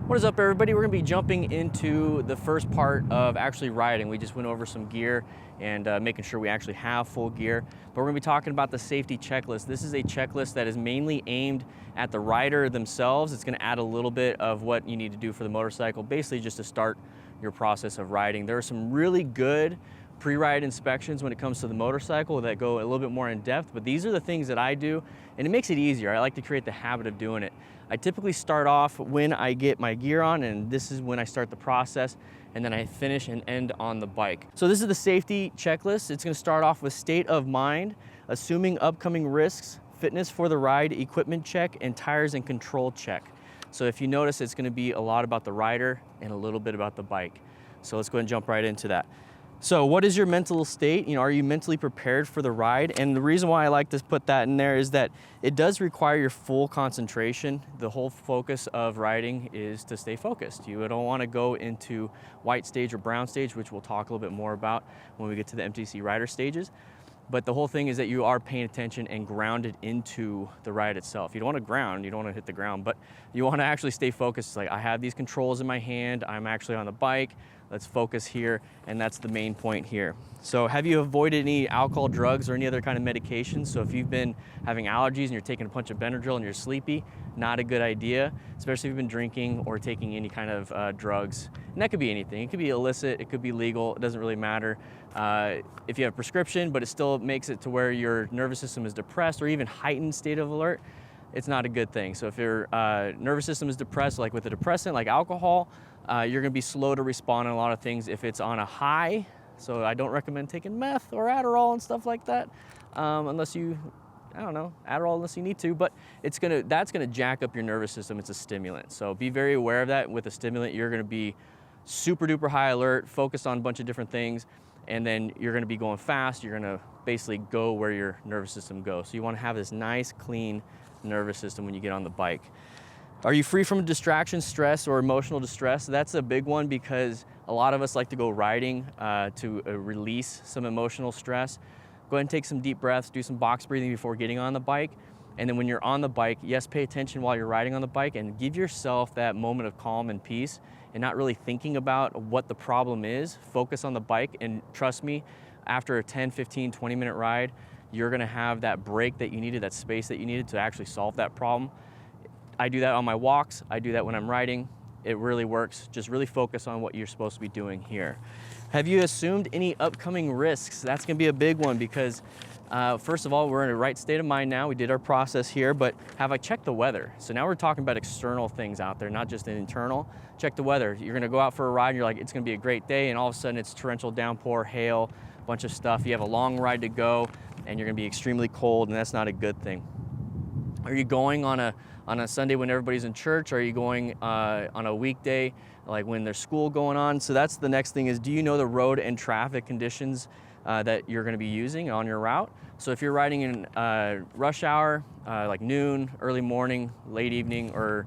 What is up, everybody? We're gonna be jumping into the first part of actually riding. We just went over some gear and making sure we actually have full gear. But we're gonna be talking about the safety checklist. This is a checklist that is mainly aimed at the rider themselves. It's gonna add a little bit of what you need to do for the motorcycle, basically just to start your process of riding. There are some really good pre-ride inspections when it comes to the motorcycle that go a little bit more in depth, but these are the things that I do, and it makes it easier. I like to create the habit of doing it. I typically start off when I get my gear on, and this is when I start the process, and then I finish and end on the bike. So this is the safety checklist. It's gonna start off with state of mind, assuming upcoming risks, fitness for the ride, equipment check, and tires and control check. So if you notice, it's gonna be a lot about the rider and a little bit about the bike. So let's go ahead and jump right into that. So what is your mental state? Are you mentally prepared for the ride? And the reason why I like to put that in there is that it does require your full concentration. The whole focus of riding is to stay focused. You don't want to go into white stage or brown stage, which we'll talk a little bit more about when we get to the MTC Rider stages. But the whole thing is that you are paying attention and grounded into the ride itself. You don't want to ground, you don't want to hit the ground, but you want to actually stay focused. It's like, I have these controls in my hand, I'm actually on the bike, let's focus here, and that's the main point here. So have you avoided any alcohol, drugs, or any other kind of medications? So if you've been having allergies and you're taking a bunch of Benadryl and you're sleepy, not a good idea, especially if you've been drinking or taking any kind of drugs. And that could be anything. It could be illicit, it could be legal, it doesn't really matter. If you have a prescription, but it still makes it to where your nervous system is depressed or even heightened state of alert, it's not a good thing. So if your nervous system is depressed, like with a depressant, like alcohol, you're gonna be slow to respond on a lot of things if it's on a high. So I don't recommend taking meth or Adderall and stuff like that, unless you, I don't know, Adderall unless you need to, but that's gonna jack up your nervous system. It's a stimulant. So be very aware of that. With a stimulant, you're gonna be super duper high alert, focused on a bunch of different things, and then you're gonna be going fast. You're gonna basically go where your nervous system goes. So you wanna have this nice, clean nervous system when you get on the bike. Are you free from distraction, stress, or emotional distress? That's a big one because a lot of us like to go riding to release some emotional stress. Go ahead and take some deep breaths, do some box breathing before getting on the bike. And then when you're on the bike, yes, pay attention while you're riding on the bike and give yourself that moment of calm and peace and not really thinking about what the problem is. Focus on the bike, and trust me, after a 10, 15, 20-minute ride, you're gonna have that break that you needed, that space that you needed to actually solve that problem. I do that on my walks. I do that when I'm riding. It really works. Just really focus on what you're supposed to be doing here. Have you assumed any upcoming risks? That's gonna be a big one because first of all, we're in a right state of mind now. We did our process here, but have I checked the weather? So now we're talking about external things out there, not just an internal. Check the weather. You're gonna go out for a ride and you're like, it's gonna be a great day, and all of a sudden it's torrential downpour, hail, a bunch of stuff. You have a long ride to go and you're gonna be extremely cold, and that's not a good thing. Are you going on a Sunday when everybody's in church? Are you going on a weekday, like when there's school going on? So that's the next thing is, do you know the road and traffic conditions that you're gonna be using on your route? So if you're riding in rush hour, like noon, early morning, late evening, or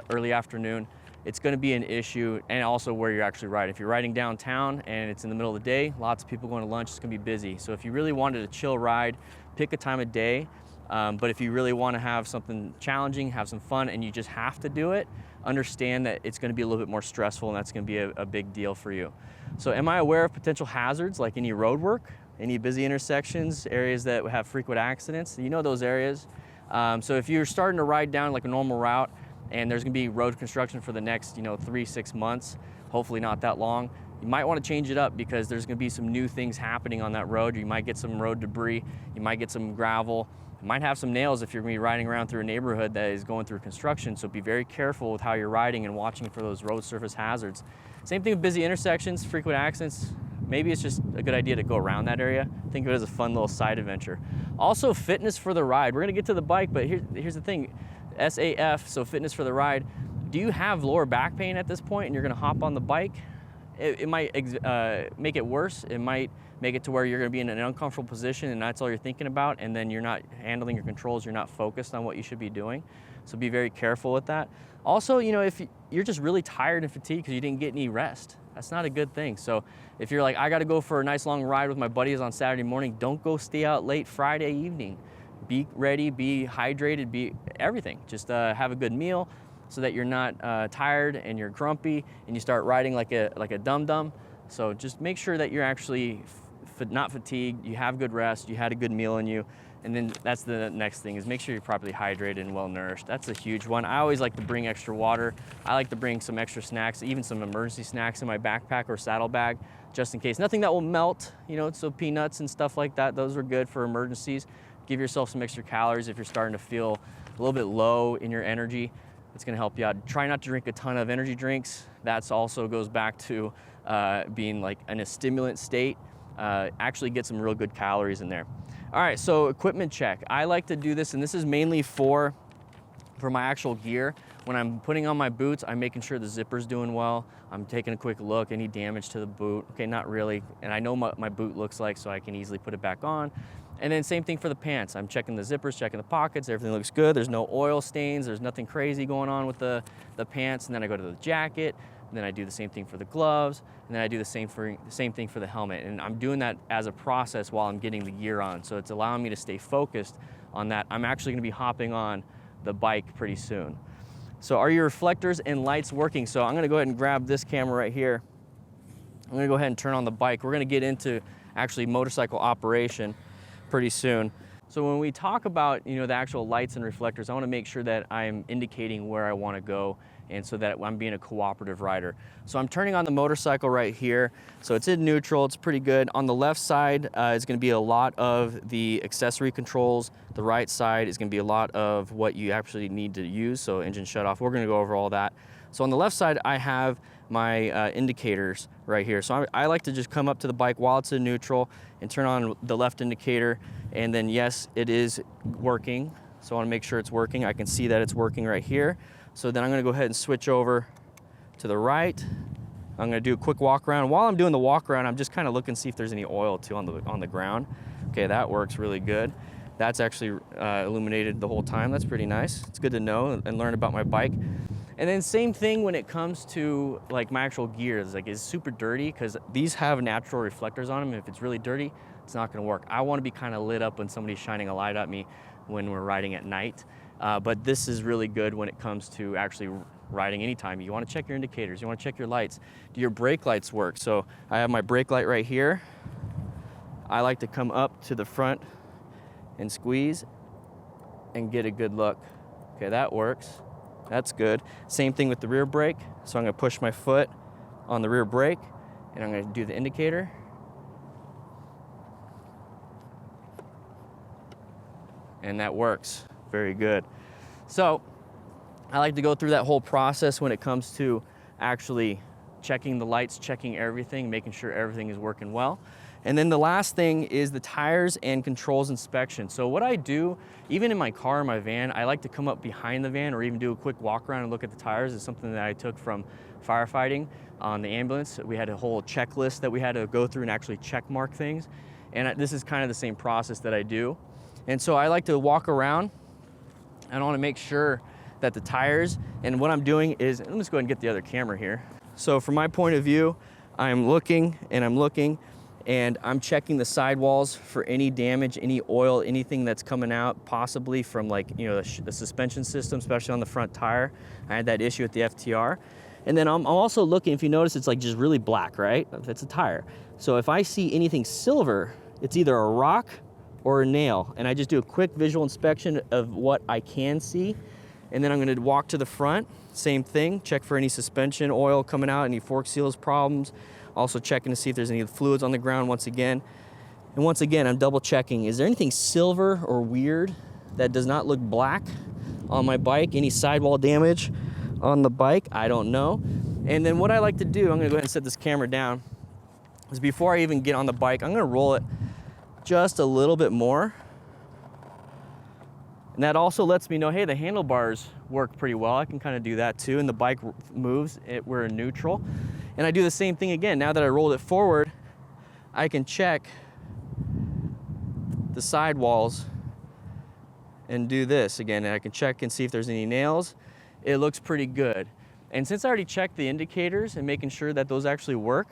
early afternoon, it's gonna be an issue, and also where you're actually riding. If you're riding downtown and it's in the middle of the day, lots of people going to lunch, it's gonna be busy. So if you really wanted a chill ride, pick a time of day. But if you really want to have something challenging, have some fun, and you just have to do it, understand that it's going to be a little bit more stressful, and that's going to be a big deal for you. So am I aware of potential hazards like any road work, any busy intersections, areas that have frequent accidents? You know those areas. So if you're starting to ride down like a normal route and there's going to be road construction for the next 3-6 months, hopefully not that long, you might want to change it up because there's going to be some new things happening on that road. You might get some road debris, you might get some gravel. You might have some nails if you're gonna be riding around through a neighborhood that is going through construction, so be very careful with how you're riding and watching for those road surface hazards. Same thing with busy intersections, frequent accidents. Maybe it's just a good idea to go around that area. Think of it as a fun little side adventure. Also, fitness for the ride. We're gonna get to the bike, but here's the thing. SAF, so fitness for the ride. Do you have lower back pain at this point and you're gonna hop on the bike? It might make it worse. It might make it to where you're gonna be in an uncomfortable position and that's all you're thinking about, and then you're not handling your controls, you're not focused on what you should be doing. So be very careful with that. Also, if you're just really tired and fatigued because you didn't get any rest, that's not a good thing. So if you're like, I gotta go for a nice long ride with my buddies on Saturday morning, don't go stay out late Friday evening. Be ready, be hydrated, be everything. Just have a good meal, so that you're not tired and you're grumpy and you start riding like a dum-dum. So just make sure that you're actually not fatigued, you have good rest, you had a good meal in you, and then that's the next thing, is make sure you're properly hydrated and well nourished. That's a huge one. I always like to bring extra water. I like to bring some extra snacks, even some emergency snacks in my backpack or saddle bag, just in case. Nothing that will melt, you know, so peanuts and stuff like that, those are good for emergencies. Give yourself some extra calories if you're starting to feel a little bit low in your energy. It's gonna help you out. Try not to drink a ton of energy drinks. That also goes back to being like in a stimulant state. Actually get some real good calories in there. All right, so equipment check. I like to do this, and this is mainly for my actual gear. When I'm putting on my boots, I'm making sure the zipper's doing well. I'm taking a quick look, any damage to the boot. Okay, not really. And I know what my boot looks like, so I can easily put it back on. And then same thing for the pants. I'm checking the zippers, checking the pockets, everything looks good. There's no oil stains, there's nothing crazy going on with the pants. And then I go to the jacket, and then I do the same thing for the gloves, and then I do the same thing for the helmet. And I'm doing that as a process while I'm getting the gear on. So it's allowing me to stay focused on that. I'm actually gonna be hopping on the bike pretty soon. So are your reflectors and lights working? So I'm gonna go ahead and grab this camera right here. I'm gonna go ahead and turn on the bike. We're gonna get into actually motorcycle operation pretty soon. So when we talk about, you know, the actual lights and reflectors, I wanna make sure that I'm indicating where I wanna go, and so that I'm being a cooperative rider. So I'm turning on the motorcycle right here. So it's in neutral, it's pretty good. On the left side is gonna be a lot of the accessory controls. The right side is gonna be a lot of what you actually need to use, so engine shut off. We're gonna go over all that. So on the left side, I have my indicators right here. So I like to just come up to the bike while it's in neutral and turn on the left indicator, and then yes, it is working. So I wanna make sure it's working. I can see that it's working right here. So then I'm gonna go ahead and switch over to the right. I'm gonna do a quick walk around. While I'm doing the walk around, I'm just kind of looking to see if there's any oil too on the ground. Okay, that works really good. That's actually illuminated the whole time. That's pretty nice. It's good to know and learn about my bike. And then same thing when it comes to like my actual gear. It's like, it's super dirty, because these have natural reflectors on them. And if it's really dirty, it's not gonna work. I wanna be kind of lit up when somebody's shining a light at me when we're riding at night. But this is really good when it comes to actually riding anytime. You wanna check your indicators, you wanna check your lights. Do your brake lights work? So I have my brake light right here. I like to come up to the front and squeeze and get a good look. Okay, that works. That's good. Same thing with the rear brake. So I'm gonna push my foot on the rear brake, and I'm gonna do the indicator. And that works. Very good. So I like to go through that whole process when it comes to actually checking the lights, checking everything, making sure everything is working well. And then the last thing is the tires and controls inspection. So what I do, even in my car, my van, I like to come up behind the van or even do a quick walk around and look at the tires. It's something that I took from firefighting on the ambulance. We had a whole checklist that we had to go through and actually check mark things. And this is kind of the same process that I do. And so I like to walk around, and I want to make sure that the tires, and what I'm doing is, let me just go ahead and get the other camera here. So from my point of view, I'm looking and I'm looking, and I'm checking the sidewalls for any damage, any oil, anything that's coming out, possibly from like, you know, the suspension system, especially on the front tire. I had that issue with the FTR. And then I'm also looking, if you notice, it's like just really black, right? It's a tire. So if I see anything silver, it's either a rock or a nail. And I just do a quick visual inspection of what I can see. And then I'm gonna walk to the front, same thing, check for any suspension oil coming out, any fork seals problems. Also checking to see if there's any fluids on the ground once again. And once again, I'm double checking. Is there anything silver or weird that does not look black on my bike? Any sidewall damage on the bike? I don't know. And then what I like to do, I'm gonna go ahead and set this camera down, is before I even get on the bike, I'm gonna roll it just a little bit more. And that also lets me know, hey, the handlebars work pretty well. I can kind of do that too. And the bike moves, we're in neutral. And I do the same thing again. Now that I rolled it forward, I can check the sidewalls and do this again. And I can check and see if there's any nails. It looks pretty good. And since I already checked the indicators and making sure that those actually work,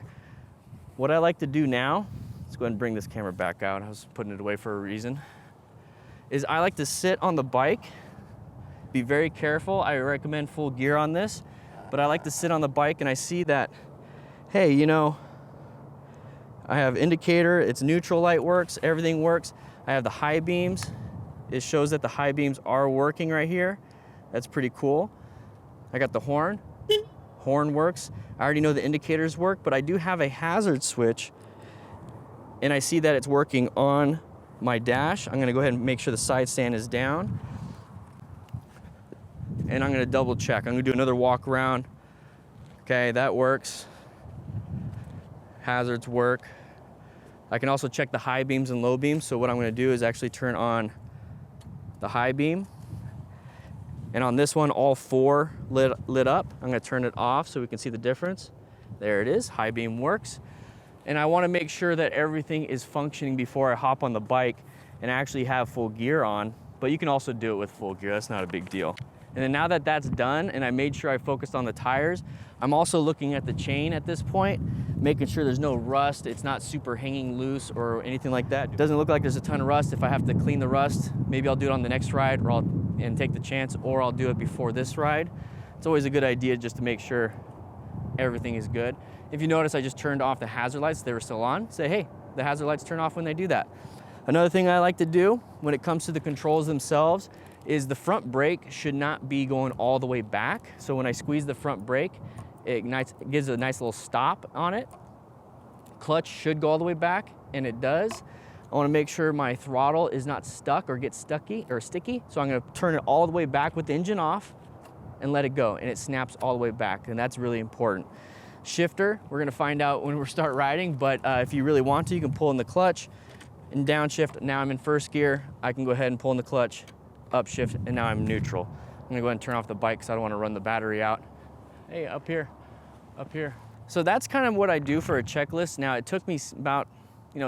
what I like to do now, let's go ahead and bring this camera back out. I was putting it away for a reason, is I like to sit on the bike Be very careful. I recommend full gear on this, but I like to sit on the bike and I see that, hey, you know, I have indicator, it's neutral light works, everything works. I have the high beams. It shows that the high beams are working right here. That's pretty cool. I got the horn. Horn works. I already know the indicators work, but I do have a hazard switch and I see that it's working on my dash. I'm gonna go ahead and make sure the side stand is down. And I'm gonna double check. I'm gonna do another walk around. Okay, that works. Hazards work. I can also check the high beams and low beams. So what I'm gonna do is actually turn on the high beam. And on this one, all 4 lit up. I'm gonna turn it off so we can see the difference. There it is, high beam works. And I wanna make sure that everything is functioning before I hop on the bike and actually have full gear on. But you can also do it with full gear, that's not a big deal. And then now that that's done and I made sure I focused on the tires, I'm also looking at the chain at this point, making sure there's no rust, it's not super hanging loose or anything like that. It doesn't look like there's a ton of rust. If I have to clean the rust, maybe I'll do it on the next ride and take the chance, or I'll do it before this ride. It's always a good idea just to make sure everything is good. If you notice, I just turned off the hazard lights, they were still on. Say, hey, the hazard lights turn off when they do that. Another thing I like to do when it comes to the controls themselves is the front brake should not be going all the way back. So when I squeeze the front brake, it gives a nice little stop on it. Clutch should go all the way back, and it does. I wanna make sure my throttle is not stuck or gets sticky. So I'm gonna turn it all the way back with the engine off and let it go, and it snaps all the way back, and that's really important. Shifter, we're gonna find out when we start riding, but if you really want to, you can pull in the clutch and downshift. Now I'm in first gear. I can go ahead and pull in the clutch, upshift, and now I'm neutral. I'm gonna go ahead and turn off the bike because I don't wanna run the battery out. Hey, up here. So that's kind of what I do for a checklist. Now, it took me about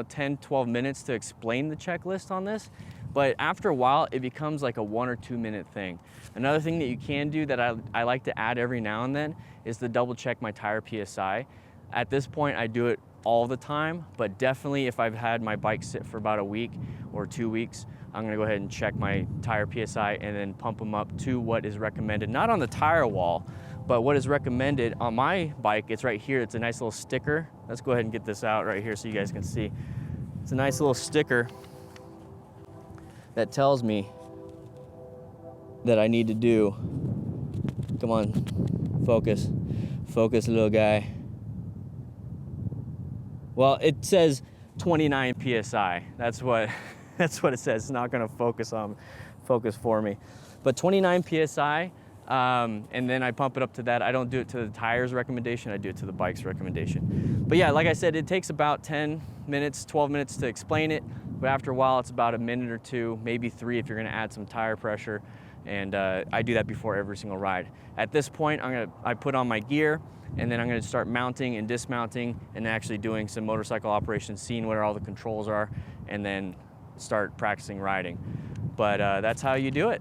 10, 12 minutes to explain the checklist on this, but after a while, it becomes like a 1 or 2 minute thing. Another thing that you can do that I like to add every now and then is to double check my tire PSI. At this point, I do it all the time, but definitely if I've had my bike sit for about a week or 2 weeks, I'm gonna go ahead and check my tire PSI and then pump them up to what is recommended, not on the tire wall, but what is recommended on my bike. It's right here. It's a nice little sticker. Let's go ahead and get this out right here so you guys can see. It's a nice little sticker that tells me that I need to do. Come on, focus, little guy. Well, it says 29 PSI. That's what it says. It's not gonna focus for me. But 29 PSI, and then I pump it up to that. I don't do it to the tires recommendation, I do it to the bike's recommendation. But yeah, like I said, it takes about 10 minutes, 12 minutes to explain it, but after a while it's about a minute or 2, maybe 3 if you're gonna add some tire pressure, and I do that before every single ride. At this point, I put on my gear, and then I'm gonna start mounting and dismounting and actually doing some motorcycle operations, seeing where all the controls are, and then start practicing riding. But that's how you do it.